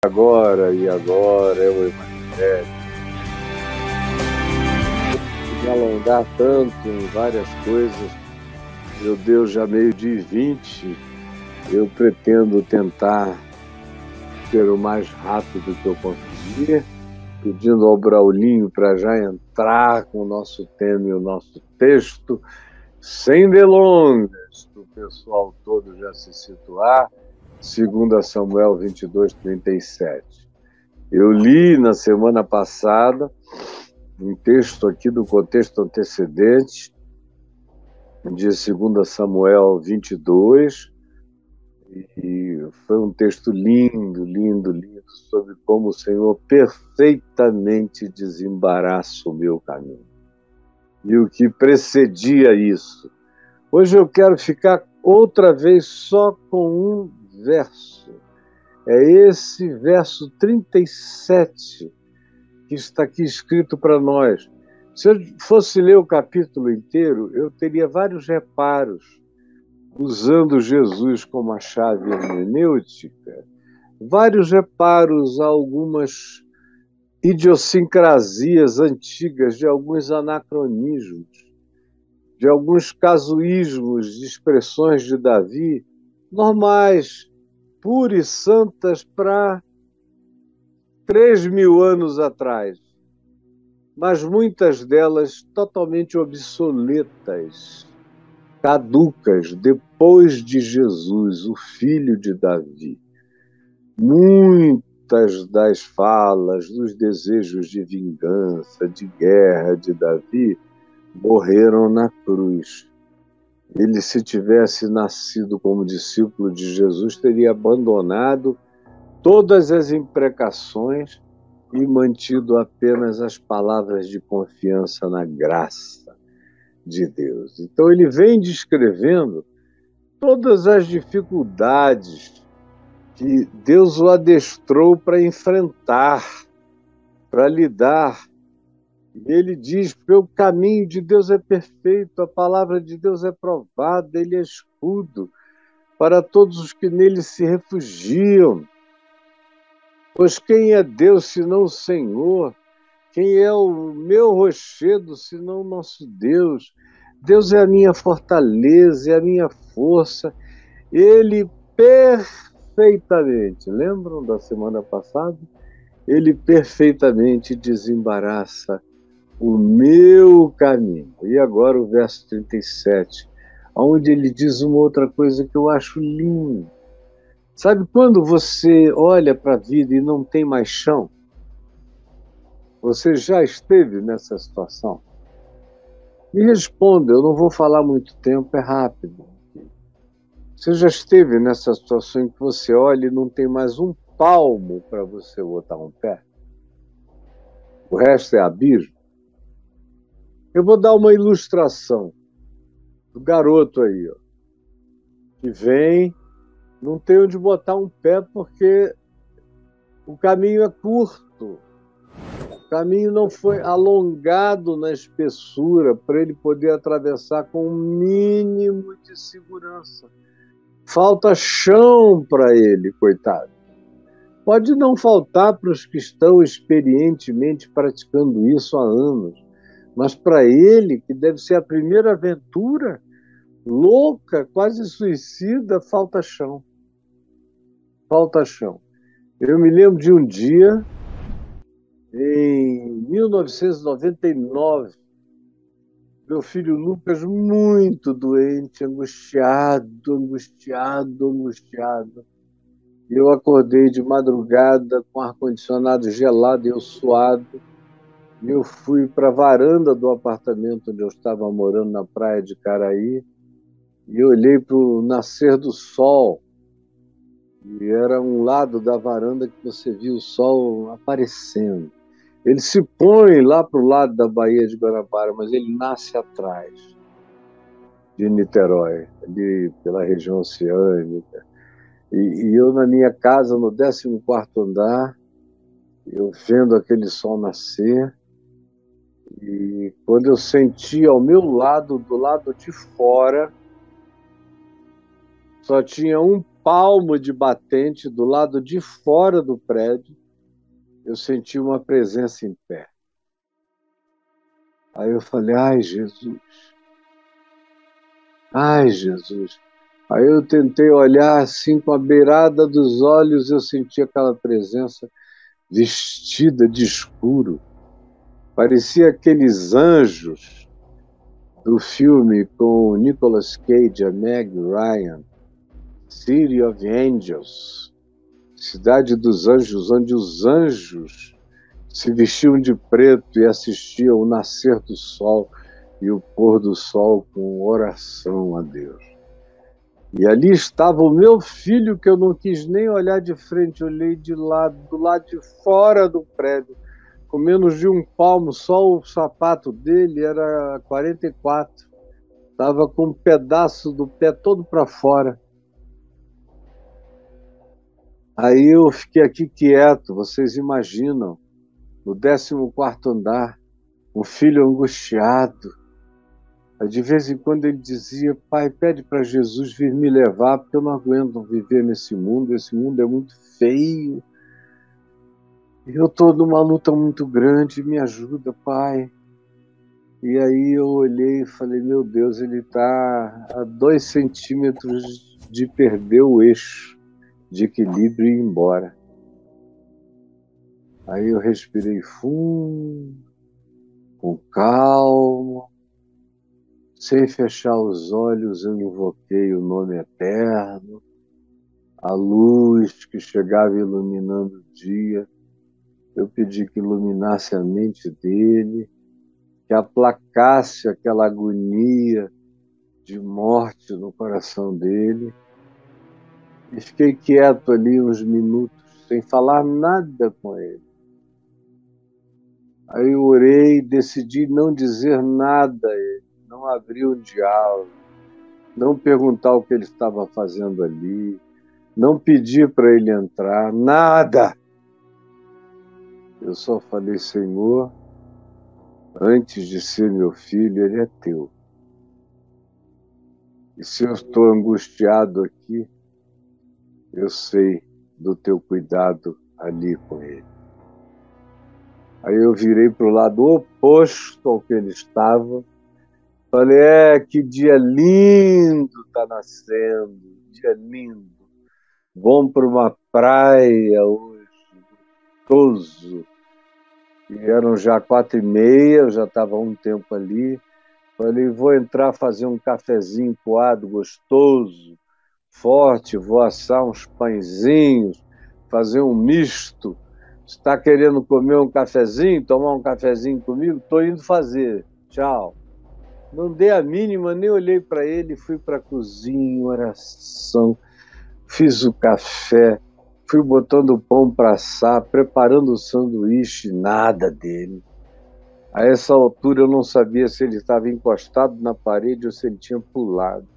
agora é o Evangelho. Me alongar tanto em várias coisas, meu Deus, já meio-dia e 20, eu pretendo tentar ser o mais rápido que eu conseguir, pedindo ao Braulinho para já entrar com o nosso tema e o nosso texto, sem delongas, para o pessoal todo já se situar, 2 Samuel 22, 37. Eu li na semana passada um texto aqui do contexto antecedente, de 2 Samuel 22, e foi um texto lindo, lindo, lindo, sobre como o Senhor perfeitamente desembaraça o meu caminho. E o que precedia isso. Hoje eu quero ficar outra vez só com um verso. É esse verso 37 que está aqui escrito para nós. Se eu fosse ler o capítulo inteiro, eu teria vários reparos, usando Jesus como a chave hermenêutica, vários reparos a algumas idiosincrasias antigas, de alguns anacronismos, de alguns casuísmos de expressões de Davi, normais, puras e santas para 3.000 anos atrás, mas muitas delas totalmente obsoletas, caducas, depois de Jesus, o filho de Davi. Muitas das falas, dos desejos de vingança, de guerra de Davi, morreram na cruz. Ele, se tivesse nascido como discípulo de Jesus, teria abandonado todas as imprecações e mantido apenas as palavras de confiança na graça de Deus. Então ele vem descrevendo todas as dificuldades que Deus o adestrou para enfrentar, para lidar. Ele diz que o caminho de Deus é perfeito, a palavra de Deus é provada, ele é escudo para todos os que nele se refugiam. Pois quem é Deus senão o Senhor? Quem é o meu rochedo senão o nosso Deus? Deus é a minha fortaleza, é a minha força. Ele perfeitamente, lembram da semana passada? Ele perfeitamente desembaraça o meu caminho. E agora o verso 37, onde ele diz uma outra coisa que eu acho linda. Sabe quando você olha para a vida e não tem mais chão? Você já esteve nessa situação? Me responda, eu não vou falar muito tempo, é rápido. Você já esteve nessa situação em que você olha e não tem mais um palmo para você botar um pé? O resto é abismo? Eu vou dar uma ilustração do garoto aí, ó, que vem, não tem onde botar um pé porque o caminho é curto. O caminho não foi alongado na espessura para ele poder atravessar com um mínimo de segurança. Falta chão para ele, coitado. Pode não faltar para os que estão experientemente praticando isso há anos, mas para ele, que deve ser a primeira aventura, louca, quase suicida, falta chão. Falta chão. Eu me lembro de um dia, em 1999, meu filho Lucas muito doente, angustiado. Eu acordei de madrugada com ar-condicionado gelado e eu suado. E eu fui para a varanda do apartamento onde eu estava morando, na praia de Caraí, e olhei para o nascer do sol. E era um lado da varanda que você via o sol aparecendo. Ele se põe lá para o lado da Baía de Guanabara, mas ele nasce atrás de Niterói, ali pela região oceânica. E eu, na minha casa, no 14º andar, eu vendo aquele sol nascer, e quando eu senti ao meu lado, do lado de fora, só tinha um palmo de batente do lado de fora do prédio, eu senti uma presença em pé. Aí eu falei, ai, Jesus. Ai, Jesus. Aí eu tentei olhar assim com a beirada dos olhos, eu senti aquela presença vestida de escuro. Parecia aqueles anjos do filme com o Nicolas Cage, a Meg Ryan, City of Angels, Cidade dos Anjos, onde os anjos se vestiam de preto e assistiam o nascer do sol e o pôr do sol com oração a Deus. E ali estava o meu filho, que eu não quis nem olhar de frente, olhei de lado, do lado de fora do prédio, com menos de um palmo, só o sapato dele era 44. Estava com um pedaço do pé todo para fora. Aí eu fiquei aqui quieto, vocês imaginam, no 14º andar, um filho angustiado. De vez em quando ele dizia, pai, pede para Jesus vir me levar, porque eu não aguento viver nesse mundo, esse mundo é muito feio. Eu estou numa luta muito grande, me ajuda, pai. E aí eu olhei e falei, meu Deus, ele está a 2 centímetros de perder o eixo de equilíbrio e ir embora. Aí eu respirei fundo, com calma, sem fechar os olhos, eu invoquei o nome eterno, a luz que chegava iluminando o dia. Eu pedi que iluminasse a mente dele, que aplacasse aquela agonia de morte no coração dele. E fiquei quieto ali uns minutos, sem falar nada com ele. Aí eu orei, decidi não dizer nada a ele, não abrir um diálogo, não perguntar o que ele estava fazendo ali, não pedir para ele entrar, nada. Eu só falei, Senhor, antes de ser meu filho, ele é teu. E se eu estou angustiado aqui, eu sei do teu cuidado ali com ele. Aí eu virei para o lado oposto ao que ele estava. Falei, que dia lindo está nascendo, dia lindo. Vamos para uma praia hoje, gostoso. E eram já 4h30, eu já estava há um tempo ali. Falei, vou entrar fazer um cafezinho coado gostoso, forte, vou assar uns pãezinhos, fazer um misto. Está querendo comer um cafezinho, tomar um cafezinho comigo? Estou indo fazer. Tchau. Não dei a mínima, nem olhei para ele, fui para a cozinha, oração, fiz o café, fui botando o pão para assar, preparando o sanduíche, nada dele. A essa altura eu não sabia se ele estava encostado na parede ou se ele tinha pulado.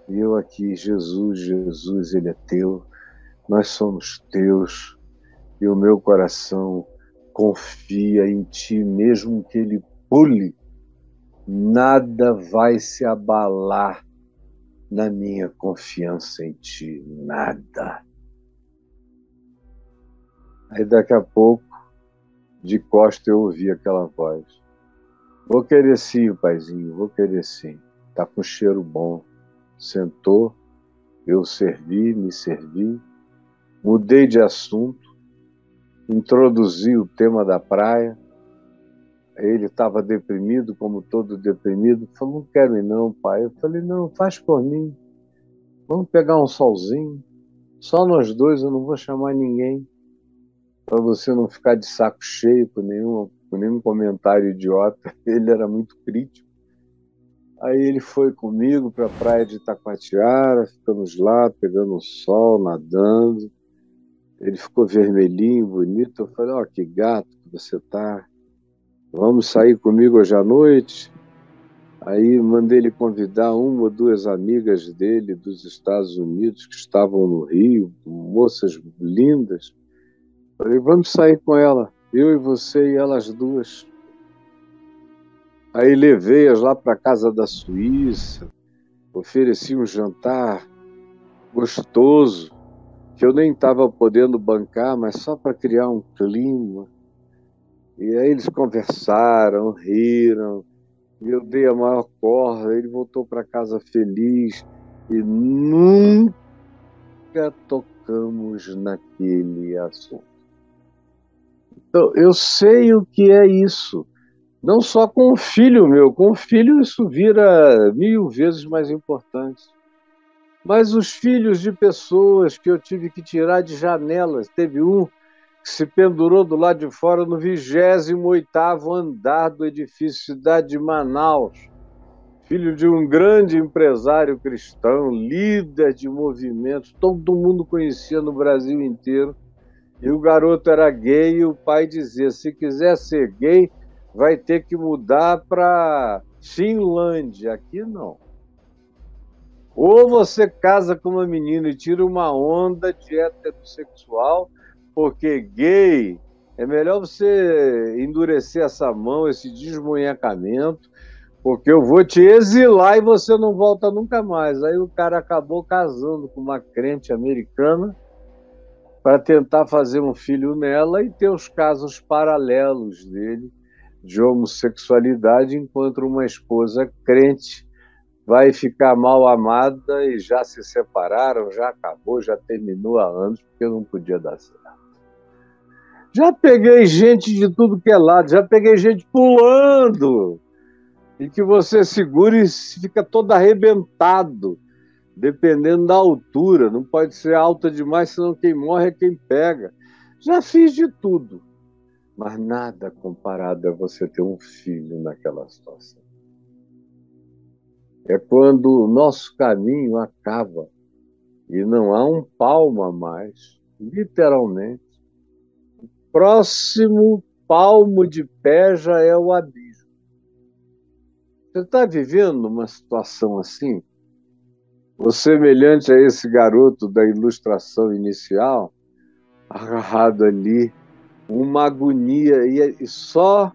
E eu aqui, Jesus, Jesus, ele é teu, nós somos teus, e o meu coração confia em ti, mesmo que ele pule, nada vai se abalar na minha confiança em ti, nada. Aí daqui a pouco, de costa, eu ouvi aquela voz. Vou querer sim, paizinho, vou querer sim. Tá com cheiro bom. Sentou, eu me servi, mudei de assunto, introduzi o tema da praia. Ele estava deprimido, como todo deprimido. Falou, não quero ir não, pai. Eu falei, não, faz por mim. Vamos pegar um solzinho. Só nós dois, eu não vou chamar ninguém. Para você não ficar de saco cheio com nenhum comentário idiota. Ele era muito crítico. Aí ele foi comigo para a praia de Itacoatiara, ficamos lá, pegando um sol, nadando. Ele ficou vermelhinho, bonito. Eu falei, que gato que você tá. Vamos sair comigo hoje à noite? Aí mandei ele convidar uma ou duas amigas dele dos Estados Unidos que estavam no Rio, moças lindas. Falei, vamos sair com ela, eu e você e elas duas. Aí levei-as lá para a casa da Suíça, ofereci um jantar gostoso, que eu nem estava podendo bancar, mas só para criar um clima. E aí eles conversaram, riram, e eu dei a maior corda, ele voltou para casa feliz, e nunca tocamos naquele assunto. Então, eu sei o que é isso. Não só com o filho meu, com o filho isso vira 1000 vezes mais importante. Mas os filhos de pessoas que eu tive que tirar de janelas, teve um que se pendurou do lado de fora no 28º andar do edifício Cidade de Manaus, filho de um grande empresário cristão, líder de movimentos, todo mundo conhecia no Brasil inteiro. E o garoto era gay e o pai dizia, se quiser ser gay, vai ter que mudar para Finlândia, aqui não. Ou você casa com uma menina e tira uma onda de heterossexual, porque gay é melhor você endurecer essa mão, esse desmunhecamento, porque eu vou te exilar e você não volta nunca mais. Aí o cara acabou casando com uma crente americana para tentar fazer um filho nela e ter os casos paralelos dele de homossexualidade, enquanto uma esposa crente vai ficar mal amada e já se separaram, já acabou, já terminou há anos, porque não podia dar certo. Já peguei gente de tudo que é lado, já peguei gente pulando, e que você segura e fica todo arrebentado, dependendo da altura, não pode ser alta demais, senão quem morre é quem pega. Já fiz de tudo, mas nada comparado a você ter um filho naquela situação. É quando o nosso caminho acaba e não há um palmo a mais, literalmente. O próximo palmo de pé já é o abismo. Você está vivendo uma situação assim? Ou semelhante a esse garoto da ilustração inicial, agarrado ali, uma agonia, e só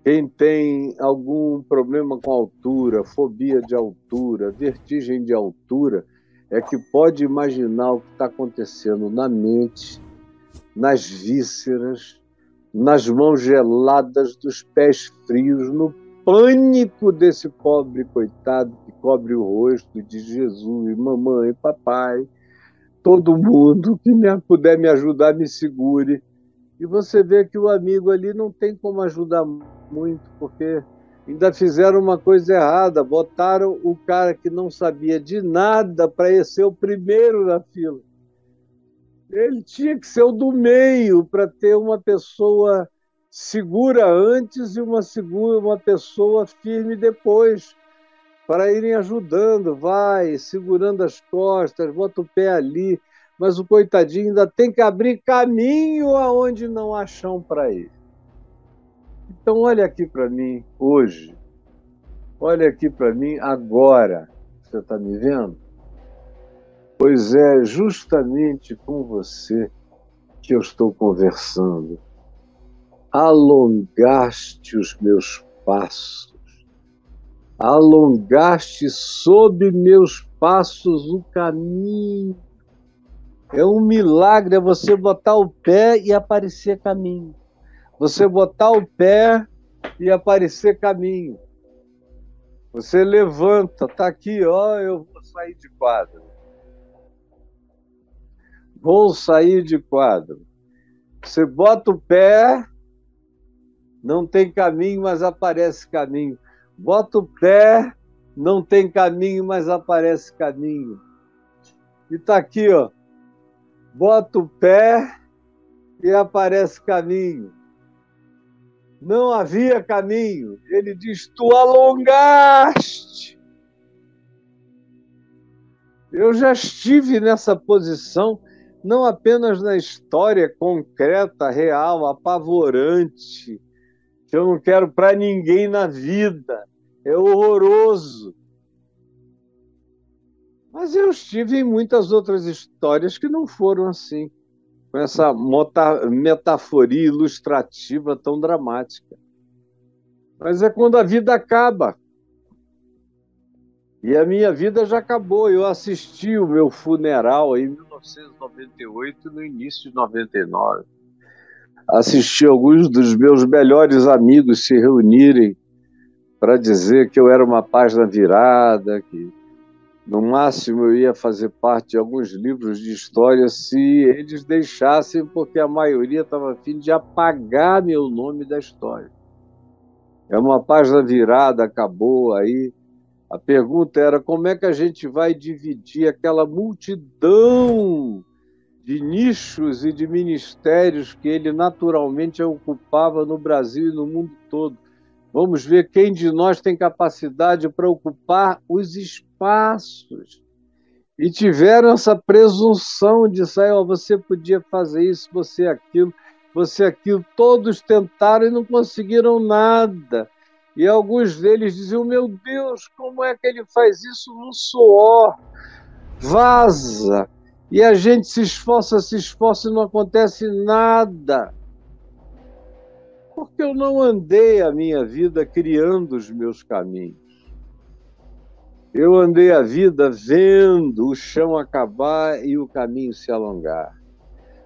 quem tem algum problema com altura, fobia de altura, vertigem de altura, é que pode imaginar o que está acontecendo na mente, nas vísceras, nas mãos geladas, dos pés frios, no pânico desse pobre coitado que cobre o rosto de Jesus, mamãe, papai, todo mundo que puder me ajudar, me segure. E você vê que o amigo ali não tem como ajudar muito, porque ainda fizeram uma coisa errada, botaram o cara que não sabia de nada para ser o primeiro na fila. Ele tinha que ser o do meio para ter uma pessoa segura antes e uma pessoa firme depois, para irem ajudando, vai, segurando as costas, bota o pé ali, mas o coitadinho ainda tem que abrir caminho aonde não há chão para ir. Então olha aqui para mim hoje, olha aqui para mim agora, você está me vendo? Pois é justamente com você que eu estou conversando. Alongaste os meus passos, alongaste sob meus passos o caminho. É um milagre, é você botar o pé e aparecer caminho. Você botar o pé e aparecer caminho. Você levanta, tá aqui, ó, eu vou sair de quadro. Vou sair de quadro. Você bota o pé, não tem caminho, mas aparece caminho. Bota o pé, não tem caminho, mas aparece caminho. E tá aqui, ó. Bota o pé e aparece caminho. Não havia caminho. Ele diz, tu alongaste. Eu já estive nessa posição, não apenas na história concreta, real, apavorante, que eu não quero para ninguém na vida. É horroroso. Mas eu estive em muitas outras histórias que não foram assim, com essa metaforia ilustrativa tão dramática. Mas é quando a vida acaba. E a minha vida já acabou. Eu assisti o meu funeral em 1998, no início de 99. Assisti alguns dos meus melhores amigos se reunirem para dizer que eu era uma página virada, que no máximo eu ia fazer parte de alguns livros de história se eles deixassem, porque a maioria estava a fim de apagar meu nome da história. É uma página virada, acabou aí. A pergunta era como é que a gente vai dividir aquela multidão de nichos e de ministérios que ele naturalmente ocupava no Brasil e no mundo todo. Vamos ver quem de nós tem capacidade para ocupar os espaços. E tiveram essa presunção de sair, oh, você podia fazer isso, você aquilo. Todos tentaram e não conseguiram nada. E alguns deles diziam, meu Deus, como é que ele faz isso no suor? Vaza! E a gente se esforça e não acontece nada. Porque eu não andei a minha vida criando os meus caminhos. Eu andei a vida vendo o chão acabar e o caminho se alongar.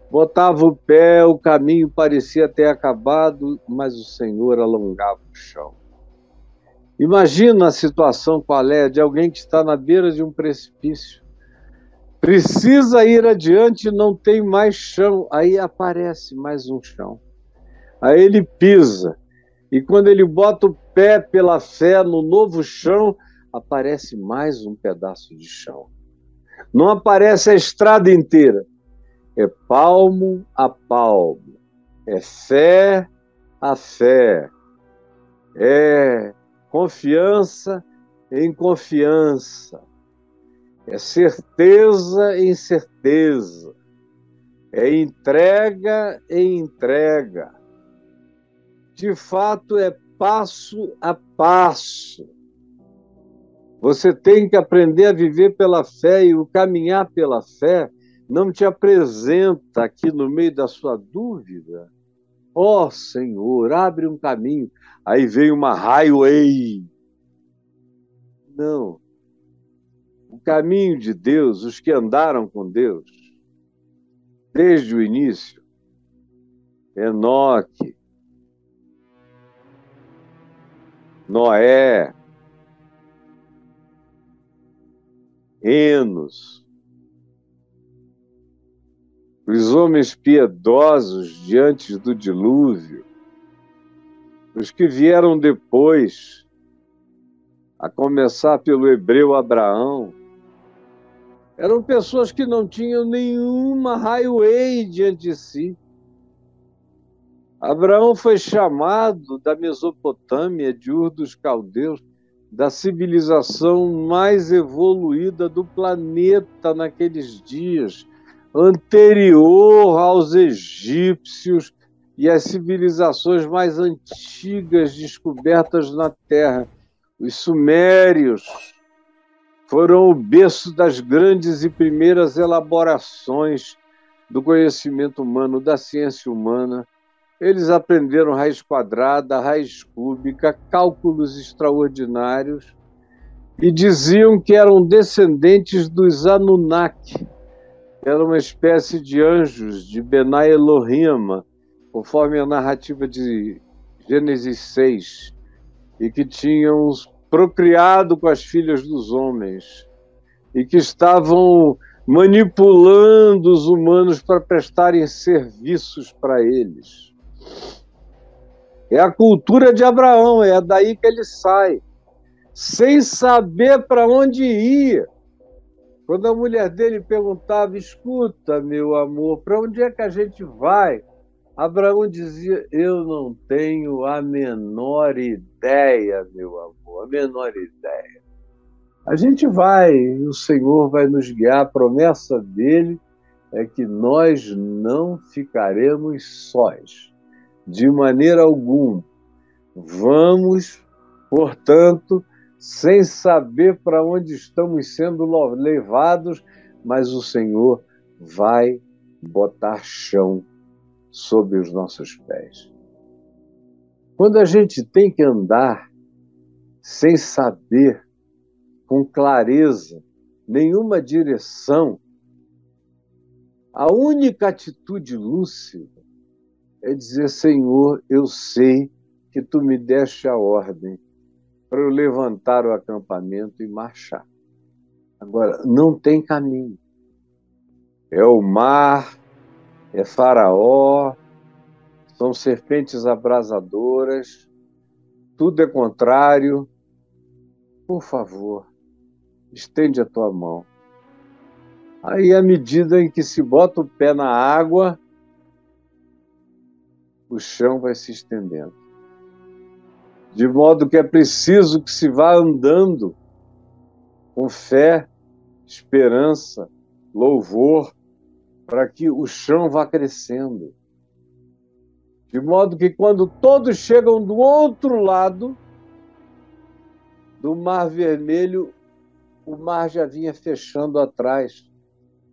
Botava o pé, o caminho parecia ter acabado, mas o Senhor alongava o chão. Imagina a situação qual é de alguém que está na beira de um precipício. Precisa ir adiante, não tem mais chão. Aí aparece mais um chão. Aí ele pisa. E quando ele bota o pé pela fé no novo chão, aparece mais um pedaço de chão. Não aparece a estrada inteira. É palmo a palmo. É fé a fé. É confiança em confiança. É certeza em certeza. É entrega em entrega. De fato, é passo a passo. Você tem que aprender a viver pela fé, e o caminhar pela fé não te apresenta aqui no meio da sua dúvida. Ó Senhor, abre um caminho. Aí vem uma highway. Não. O caminho de Deus, os que andaram com Deus, desde o início, Enoque, Noé, Enos, os homens piedosos diante do dilúvio, os que vieram depois, a começar pelo hebreu Abraão, eram pessoas que não tinham nenhuma highway diante de si. Abraão foi chamado da Mesopotâmia, de Ur dos Caldeus, da civilização mais evoluída do planeta naqueles dias, anterior aos egípcios e às civilizações mais antigas descobertas na Terra. Os sumérios foram o berço das grandes e primeiras elaborações do conhecimento humano, da ciência humana. Eles aprenderam raiz quadrada, raiz cúbica, cálculos extraordinários e diziam que eram descendentes dos Anunnaki. Era uma espécie de anjos de Benai Elohim, conforme a narrativa de Gênesis 6, e que tinham procriado com as filhas dos homens e que estavam manipulando os humanos para prestarem serviços para eles. É a cultura de Abraão, é daí que ele sai, sem saber para onde ia. Quando a mulher dele perguntava, escuta, meu amor, para onde é que a gente vai? Abraão dizia, eu não tenho a menor ideia, meu amor, a menor ideia. A gente vai, e o Senhor vai nos guiar. A promessa dele é que nós não ficaremos sós, de maneira alguma. Vamos, portanto, sem saber para onde estamos sendo levados, mas o Senhor vai botar chão sob os nossos pés. Quando a gente tem que andar sem saber com clareza, nenhuma direção. A única atitude lúcida é dizer: Senhor, eu sei que tu me deste a ordem para eu levantar o acampamento e marchar. Agora, não tem caminho. É o mar, é Faraó, são serpentes abrasadoras, tudo é contrário. Por favor, estende a tua mão. Aí, à medida em que se bota o pé na água, o chão vai se estendendo. De modo que é preciso que se vá andando com fé, esperança, louvor, para que o chão vá crescendo. De modo que quando todos chegam do outro lado do Mar Vermelho, o mar já vinha fechando atrás.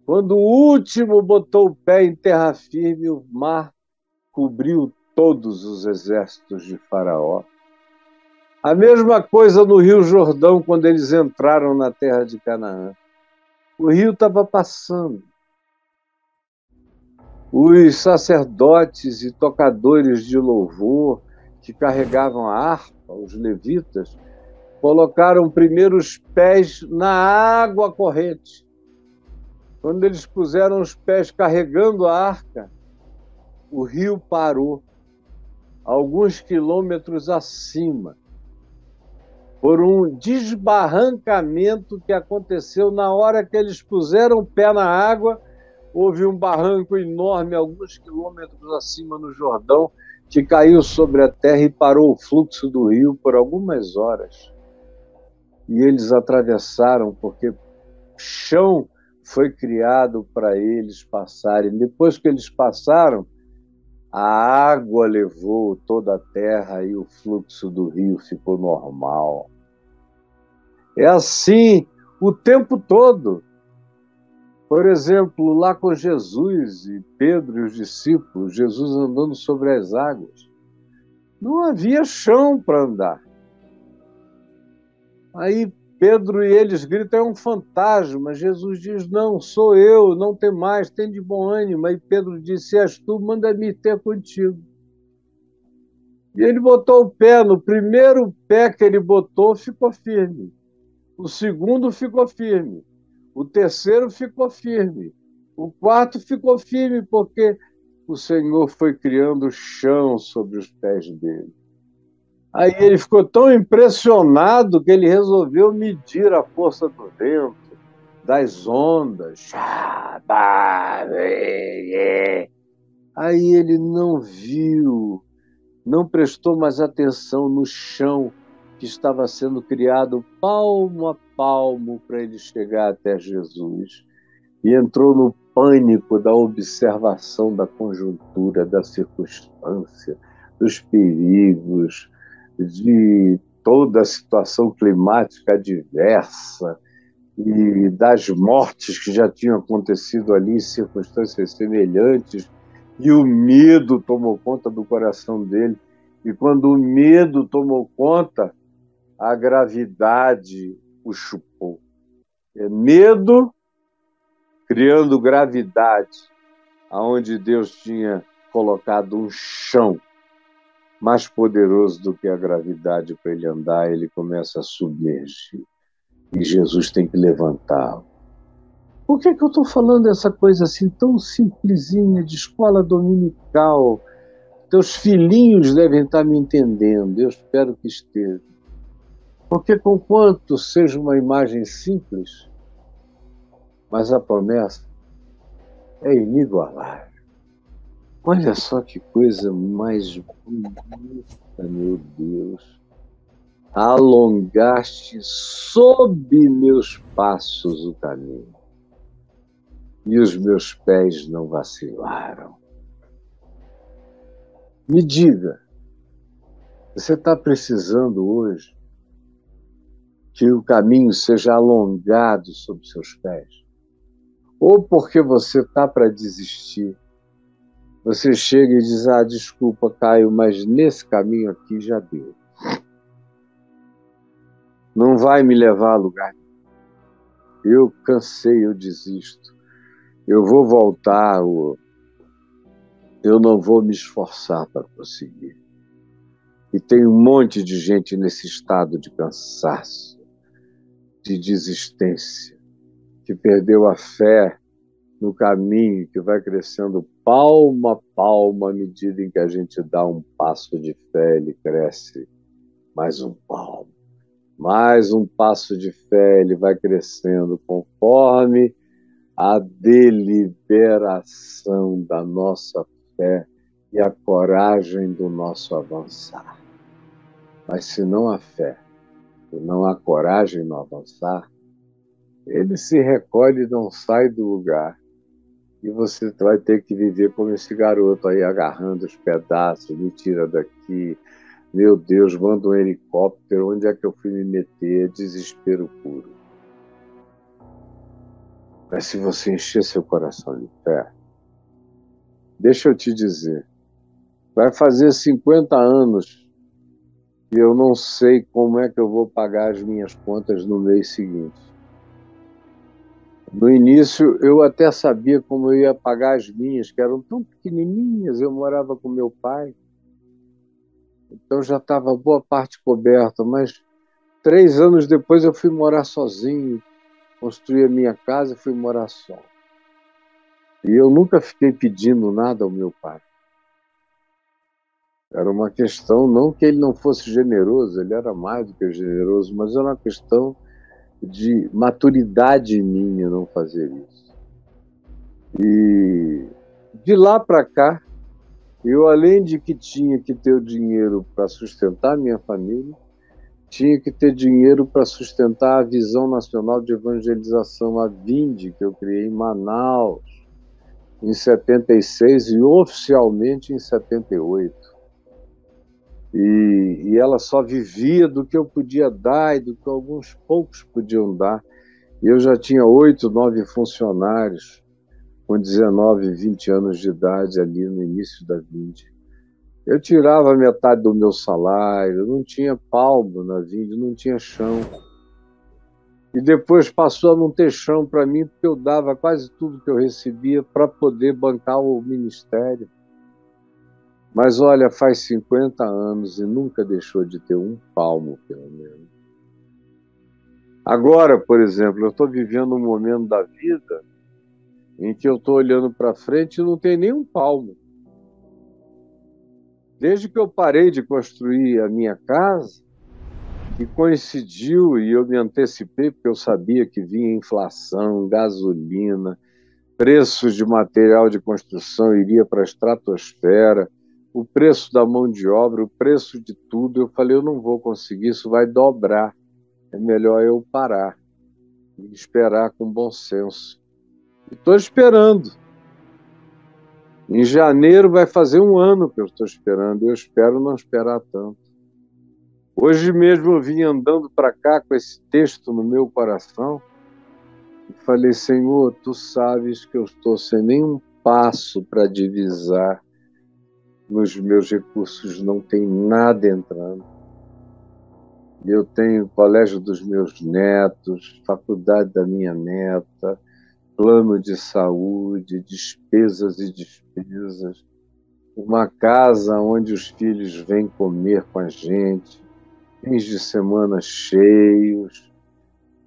Quando o último botou o pé em terra firme, o mar cobriu todos os exércitos de Faraó. A mesma coisa no Rio Jordão, quando eles entraram na terra de Canaã. O rio estava passando. Os sacerdotes e tocadores de louvor que carregavam a harpa, os levitas, colocaram primeiro os pés na água corrente. Quando eles puseram os pés carregando a arca, o rio parou, alguns quilômetros acima, por um desbarrancamento que aconteceu na hora que eles puseram o pé na água. Houve um barranco enorme, alguns quilômetros acima no Jordão, que caiu sobre a terra e parou o fluxo do rio por algumas horas. E eles atravessaram, porque o chão foi criado para eles passarem. Depois que eles passaram, a água levou toda a terra e o fluxo do rio ficou normal. É assim o tempo todo. Por exemplo, lá com Jesus e Pedro e os discípulos, Jesus andando sobre as águas, não havia chão para andar. Aí Pedro e eles gritam: é um fantasma. Jesus diz: não, sou eu, não tem mais, tem de bom ânimo. Aí Pedro disse: se és tu, manda-me ter contigo. E ele botou o pé, no primeiro pé que ele botou, ficou firme. O segundo ficou firme. O terceiro ficou firme. O quarto ficou firme, porque o Senhor foi criando chão sobre os pés dele. Aí ele ficou tão impressionado que ele resolveu medir a força do vento, das ondas. Aí ele não viu, não prestou mais atenção no chão que estava sendo criado palmo a palmo para ele chegar até Jesus. E entrou no pânico da observação da conjuntura, da circunstância, dos perigos, de toda a situação climática adversa e das mortes que já tinham acontecido ali em circunstâncias semelhantes, e o medo tomou conta do coração dele. E quando o medo tomou conta, a gravidade o chupou. É medo criando gravidade, aonde Deus tinha colocado um chão mais poderoso do que a gravidade para ele andar. Ele começa a submergir e Jesus tem que levantá-lo. Por que eu estou falando essa coisa assim tão simplesinha, de escola dominical? Teus filhinhos devem estar me entendendo, eu espero que estejam. Porque conquanto seja uma imagem simples, mas a promessa é inigualável. Olha só que coisa mais bonita, meu Deus. Alongaste sob meus passos o caminho, e os meus pés não vacilaram. Me diga, você está precisando hoje que o caminho seja alongado sob seus pés? Ou porque você está para desistir, você chega e diz: ah, desculpa, Caio, mas nesse caminho aqui já deu. Não vai me levar a lugar nenhum. eu cansei, eu desisto. Eu vou voltar, eu não vou me esforçar para conseguir. E tem um monte de gente nesse estado de cansaço, de desistência, que perdeu a fé no caminho, que vai crescendo palmo a palmo à medida em que a gente dá um passo de fé, ele cresce mais um palmo. Mais um passo de fé, ele vai crescendo conforme a deliberação da nossa fé e a coragem do nosso avançar. Mas se não há fé, se não há coragem no avançar, ele se recolhe e não sai do lugar. E você vai ter que viver como esse garoto aí, agarrando os pedaços, me tira daqui, meu Deus, manda um helicóptero, onde é que eu fui me meter? Desespero puro. Mas se você encher seu coração de fé, deixa eu te dizer, vai fazer 50 anos e eu não sei como é que eu vou pagar as minhas contas no mês seguinte. No início, eu até sabia como eu ia pagar as minhas, que eram tão pequenininhas, eu morava com meu pai. Então já estava boa parte coberta, mas 3 anos depois eu fui morar sozinho, construí a minha casa e fui morar só. E eu nunca fiquei pedindo nada ao meu pai. Era uma questão, não que ele não fosse generoso, ele era mais do que generoso, mas era uma questão de maturidade minha não fazer isso. E de lá para cá, eu, além de que tinha que ter o dinheiro para sustentar minha família, tinha que ter dinheiro para sustentar a Visão Nacional de Evangelização, a VIND, que eu criei em Manaus, em 76 e oficialmente em 78. E ela só vivia do que eu podia dar e do que alguns poucos podiam dar. E eu já tinha 8, 9 funcionários com 19, 20 anos de idade ali no início da VIND. Eu tirava metade do meu salário, não tinha palmo na VIND, não tinha chão. E depois passou a não ter chão para mim, porque eu dava quase tudo que eu recebia para poder bancar o ministério. Mas olha, faz 50 anos e nunca deixou de ter um palmo, pelo menos. Agora, por exemplo, eu estou vivendo um momento da vida em que eu estou olhando para frente e não tem nem um palmo. Desde que eu parei de construir a minha casa, e coincidiu, e eu me antecipei, porque eu sabia que vinha inflação, gasolina, preços de material de construção iria para a estratosfera, o preço da mão de obra, o preço de tudo. Eu falei, eu não vou conseguir, isso vai dobrar. É melhor eu parar e esperar com bom senso. Estou esperando. Em janeiro vai fazer 1 ano que eu estou esperando. Eu espero não esperar tanto. Hoje mesmo eu vim andando para cá com esse texto no meu coração e falei, Senhor, Tu sabes que eu estou sem nenhum passo para divisar. Nos meus recursos não tem nada entrando. Eu tenho colégio dos meus netos, faculdade da minha neta, plano de saúde, despesas e despesas, uma casa onde os filhos vêm comer com a gente, fins de semana cheios,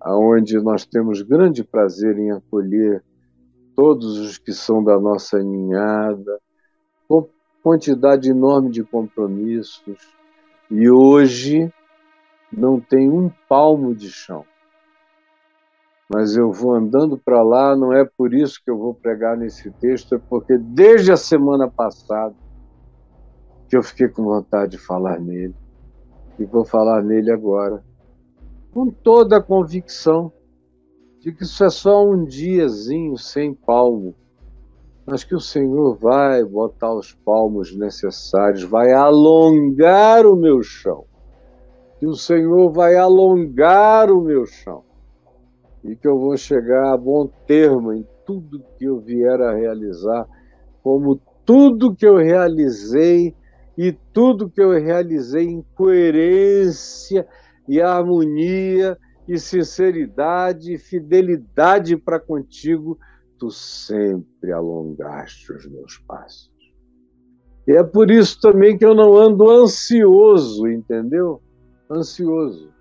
onde nós temos grande prazer em acolher todos os que são da nossa ninhada, com quantidade enorme de compromissos, e hoje não tem um palmo de chão. Mas eu vou andando para lá, não é por isso que eu vou pregar nesse texto, é porque desde a semana passada que eu fiquei com vontade de falar nele, e vou falar nele agora, com toda a convicção de que isso é só um diazinho sem palmo, mas que o Senhor vai botar os palmos necessários, vai alongar o meu chão, que o Senhor vai alongar o meu chão, e que eu vou chegar a bom termo em tudo que eu vier a realizar, como tudo que eu realizei, e tudo que eu realizei em coerência e harmonia e sinceridade e fidelidade para contigo, tu sempre alongaste os meus passos. E é por isso também que eu não ando ansioso, entendeu? Ansioso.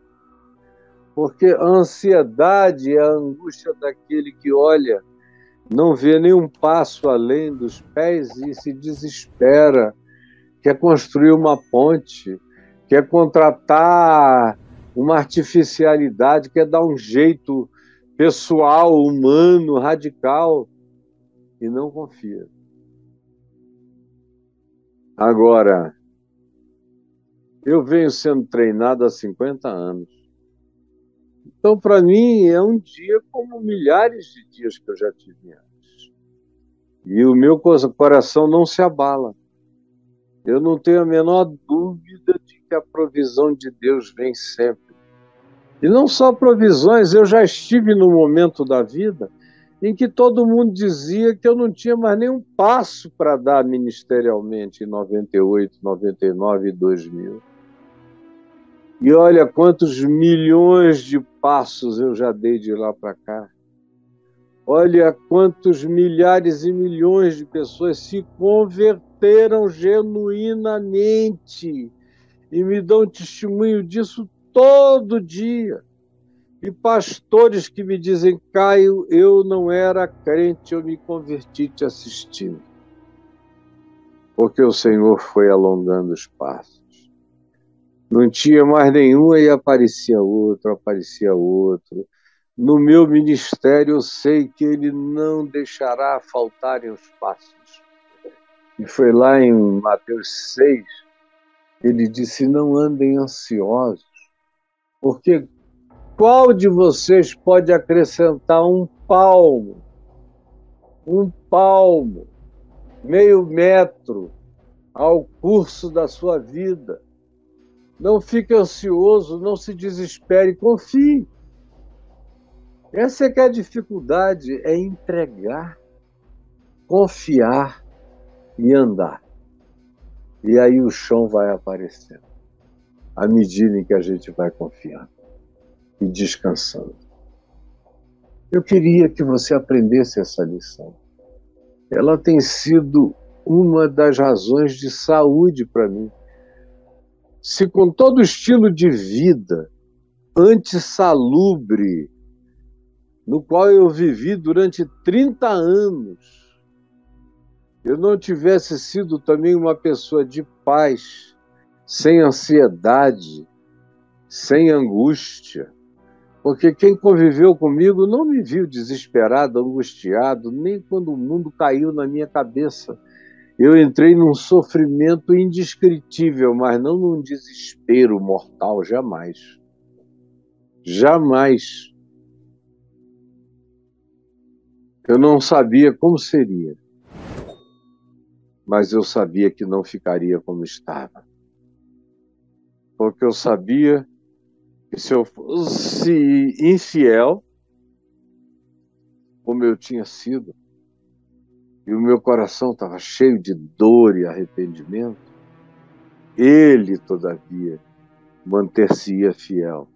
Porque a ansiedade é a angústia daquele que olha, não vê nenhum passo além dos pés e se desespera, quer construir uma ponte, quer contratar uma artificialidade, quer dar um jeito pessoal, humano, radical, e não confia. Agora, eu venho sendo treinado há 50 anos. Então, para mim, é um dia como milhares de dias que eu já tive antes. E o meu coração não se abala. Eu não tenho a menor dúvida de que a provisão de Deus vem sempre. E não só provisões, eu já estive num momento da vida em que todo mundo dizia que eu não tinha mais nenhum passo para dar ministerialmente em 98, 99 e 2000. E olha quantos milhões de passos eu já dei de lá para cá. Olha quantos milhares e milhões de pessoas se converteram genuinamente e me dão testemunho disso todo dia. E pastores que me dizem, Caio, eu não era crente, eu me converti te assistindo. Porque o Senhor foi alongando os passos. Não tinha mais nenhum e aparecia outro. No meu ministério eu sei que Ele não deixará faltarem os passos. E foi lá em Mateus 6, Ele disse, não andem ansiosos, porque qual de vocês pode acrescentar um palmo, meio metro ao curso da sua vida? Não fique ansioso, não se desespere, confie. Essa é que é a dificuldade, é entregar, confiar e andar. E aí o chão vai aparecendo, à medida em que a gente vai confiando e descansando. Eu queria que você aprendesse essa lição. Ela tem sido uma das razões de saúde para mim. Se com todo o estilo de vida antissalubre, no qual eu vivi durante 30 anos, eu não tivesse sido também uma pessoa de paz, sem ansiedade, sem angústia, porque quem conviveu comigo não me viu desesperado, angustiado, nem quando o mundo caiu na minha cabeça. Eu entrei num sofrimento indescritível, mas não num desespero mortal, jamais. Jamais. Eu não sabia como seria, mas eu sabia que não ficaria como estava. Porque eu sabia que se eu fosse infiel, como eu tinha sido, e o meu coração estava cheio de dor e arrependimento, Ele, todavia, manter-se-ia fiel,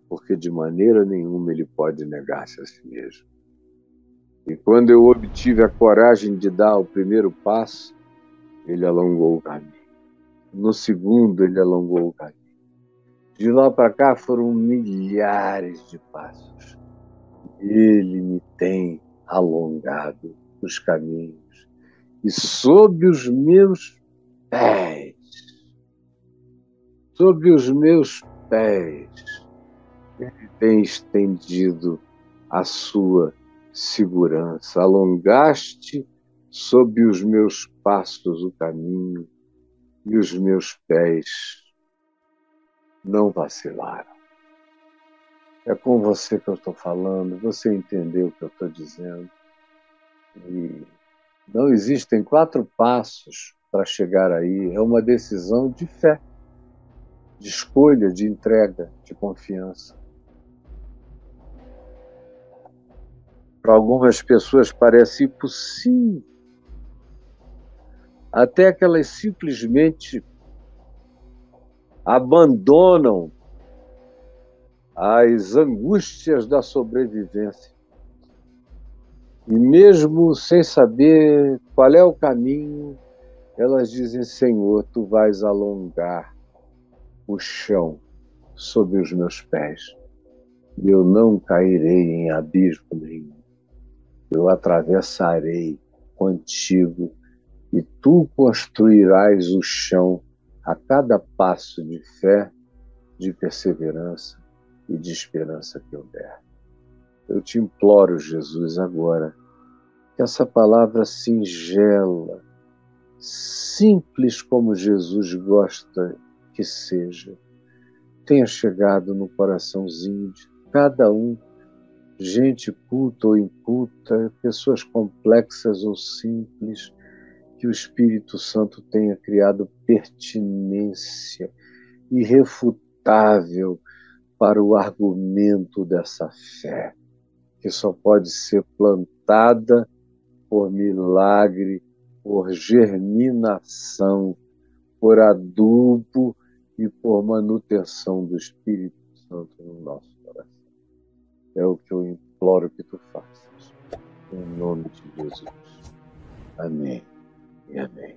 porque de maneira nenhuma Ele pode negar-se a si mesmo. E quando eu obtive a coragem de dar o primeiro passo, Ele alongou o caminho. No segundo, Ele alongou o caminho. De lá para cá foram milhares de passos. Ele me tem alongado os caminhos. E sob os meus pés, Ele tem estendido a sua segurança. Alongaste sob os meus passos o caminho, e os meus pés não vacilaram. É com você que eu estou falando, você entendeu o que eu estou dizendo. E não existem 4 passos para chegar aí, é uma decisão de fé, de escolha, de entrega, de confiança. Para algumas pessoas parece impossível, até que elas simplesmente abandonam às angústias da sobrevivência. E mesmo sem saber qual é o caminho, elas dizem: Senhor, tu vais alongar o chão sob os meus pés. E eu não cairei em abismo nenhum. Eu atravessarei contigo e tu construirás o chão a cada passo de fé, de perseverança e de esperança que eu der. Eu te imploro, Jesus, agora, que essa palavra singela, simples como Jesus gosta que seja, tenha chegado no coraçãozinho de cada um, gente culta ou inculta, pessoas complexas ou simples, que o Espírito Santo tenha criado pertinência irrefutável para o argumento dessa fé, que só pode ser plantada por milagre, por germinação, por adubo e por manutenção do Espírito Santo no nosso coração. É o que eu imploro que tu faças. Em nome de Jesus. Amém e amém.